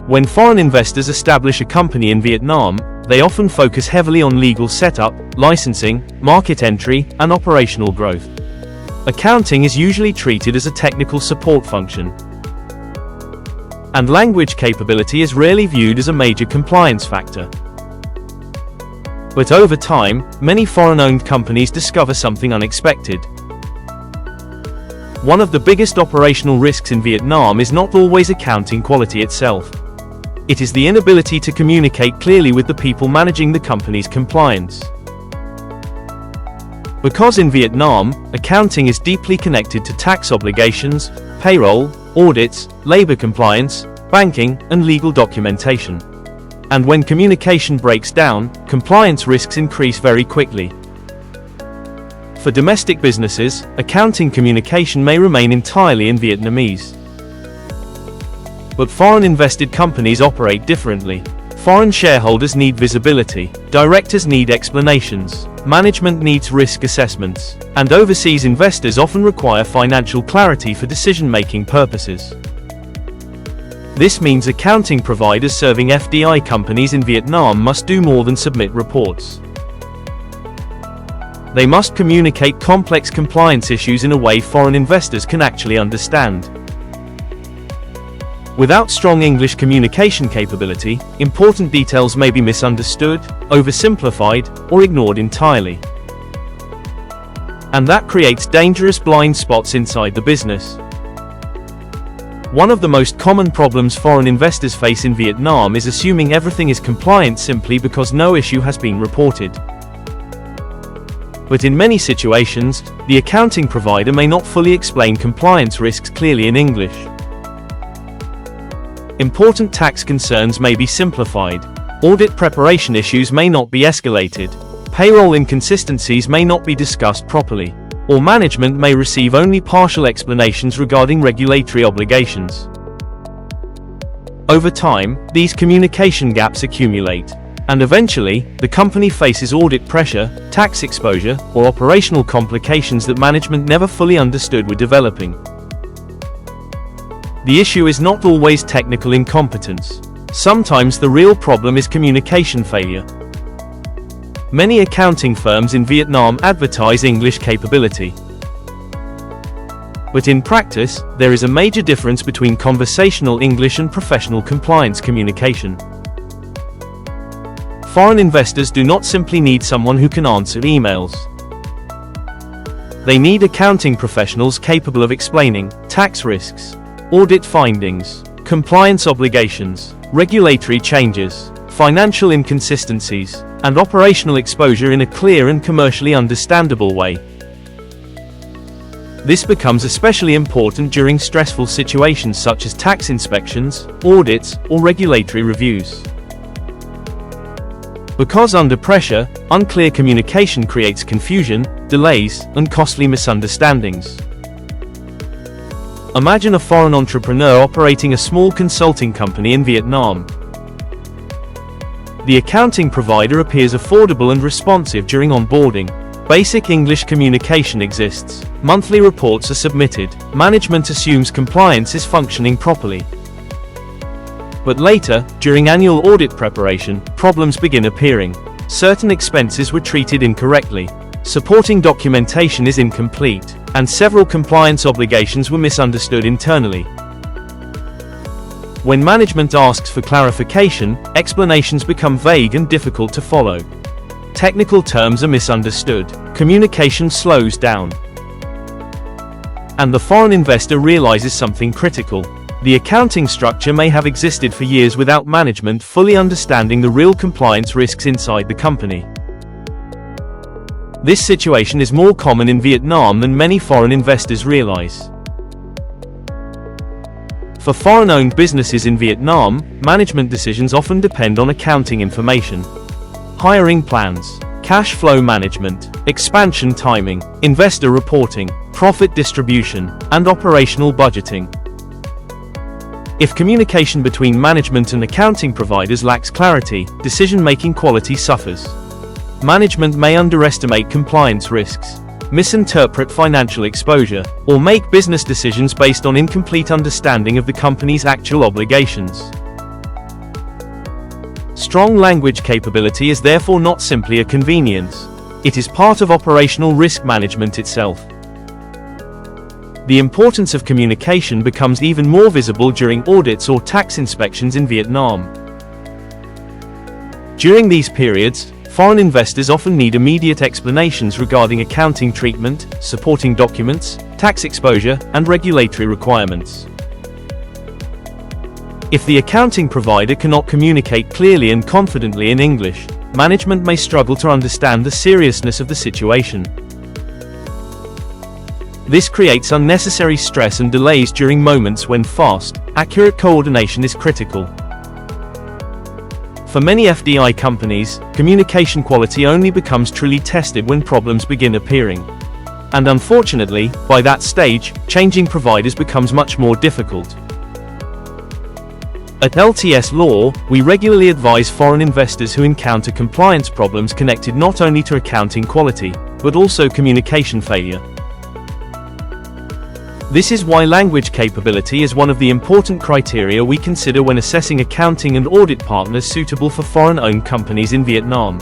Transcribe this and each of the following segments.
When foreign investors establish a company in Vietnam, they often focus heavily on legal setup, licensing, market entry, and operational growth. Accounting is usually treated as a technical support function, and language capability is rarely viewed as a major compliance factor. But over time, many foreign-owned companies discover something unexpected. One of the biggest operational risks in Vietnam is not always accounting quality itself. It is the inability to communicate clearly with the people managing the company's compliance. Because in Vietnam, accounting is deeply connected to tax obligations, payroll, audits, labor compliance, banking, and legal documentation. And when communication breaks down, compliance risks increase very quickly. For domestic businesses, accounting communication may remain entirely in Vietnamese. But foreign invested companies operate differently. Foreign shareholders need visibility, directors need explanations, management needs risk assessments, and overseas investors often require financial clarity for decision-making purposes. This means accounting providers serving FDI companies in Vietnam must do more than submit reports. They must communicate complex compliance issues in a way foreign investors can actually understand. Without strong English communication capability, important details may be misunderstood, oversimplified, or ignored entirely. And that creates dangerous blind spots inside the business. One of the most common problems foreign investors face in Vietnam is assuming everything is compliant simply because no issue has been reported. But in many situations, the accounting provider may not fully explain compliance risks clearly in English. Important tax concerns may be simplified, audit preparation issues may not be escalated, payroll inconsistencies may not be discussed properly, or management may receive only partial explanations regarding regulatory obligations. Over time, these communication gaps accumulate, and eventually, the company faces audit pressure, tax exposure, or operational complications that management never fully understood were developing. The issue is not always technical incompetence. Sometimes the real problem is communication failure. Many accounting firms in Vietnam advertise English capability. But in practice, there is a major difference between conversational English and professional compliance communication. Foreign investors do not simply need someone who can answer emails. They need accounting professionals capable of explaining tax risks, audit findings, compliance obligations, regulatory changes, financial inconsistencies, and operational exposure in a clear and commercially understandable way. This becomes especially important during stressful situations such as tax inspections, audits, or regulatory reviews. Because under pressure, unclear communication creates confusion, delays, and costly misunderstandings. Imagine a foreign entrepreneur operating a small consulting company in Vietnam. The accounting provider appears affordable and responsive during onboarding. Basic English communication exists. Monthly reports are submitted. Management assumes compliance is functioning properly. But later, during annual audit preparation, problems begin appearing. Certain expenses were treated incorrectly. Supporting documentation is incomplete, and several compliance obligations were misunderstood internally. When management asks for clarification, explanations become vague and difficult to follow. Technical terms are misunderstood. Communication slows down. And the foreign investor realizes something critical. The accounting structure may have existed for years without management fully understanding the real compliance risks inside the company. This situation is more common in Vietnam than many foreign investors realize. For foreign-owned businesses in Vietnam, management decisions often depend on accounting information. Hiring plans, cash flow management, expansion timing, investor reporting, profit distribution, and operational budgeting. If communication between management and accounting providers lacks clarity, decision-making quality suffers. Management may underestimate compliance risks, misinterpret financial exposure, or make business decisions based on incomplete understanding of the company's actual obligations. Strong language capability is therefore not simply a convenience. It is part of operational risk management itself. The importance of communication becomes even more visible during audits or tax inspections in Vietnam. During these periods, foreign investors often need immediate explanations regarding accounting treatment, supporting documents, tax exposure, and regulatory requirements. If the accounting provider cannot communicate clearly and confidently in English, management may struggle to understand the seriousness of the situation. This creates unnecessary stress and delays during moments when fast, accurate coordination is critical. For many FDI companies, communication quality only becomes truly tested when problems begin appearing. And unfortunately, by that stage, changing providers becomes much more difficult. At LTS Law, we regularly advise foreign investors who encounter compliance problems connected not only to accounting quality, but also communication failure. This is why language capability is one of the important criteria we consider when assessing accounting and audit partners suitable for foreign-owned companies in Vietnam.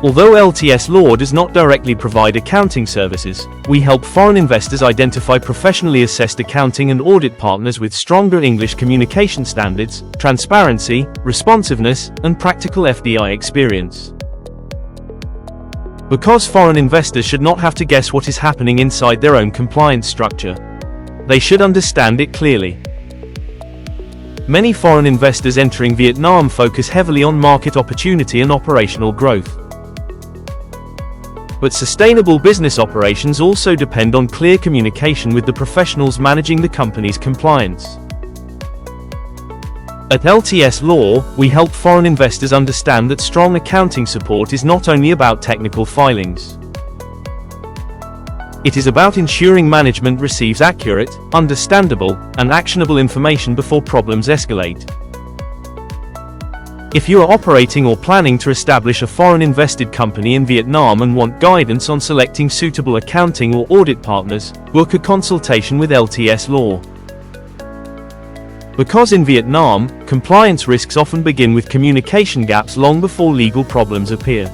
Although LTS Law does not directly provide accounting services, we help foreign investors identify professionally assessed accounting and audit partners with stronger English communication standards, transparency, responsiveness, and practical FDI experience. Because foreign investors should not have to guess what is happening inside their own compliance structure. They should understand it clearly. Many foreign investors entering Vietnam focus heavily on market opportunity and operational growth. But sustainable business operations also depend on clear communication with the professionals managing the company's compliance. At LTS Law, we help foreign investors understand that strong accounting support is not only about technical filings. It is about ensuring management receives accurate, understandable, and actionable information before problems escalate. If you are operating or planning to establish a foreign-invested company in Vietnam and want guidance on selecting suitable accounting or audit partners, book a consultation with LTS Law. Because in Vietnam, compliance risks often begin with communication gaps long before legal problems appear.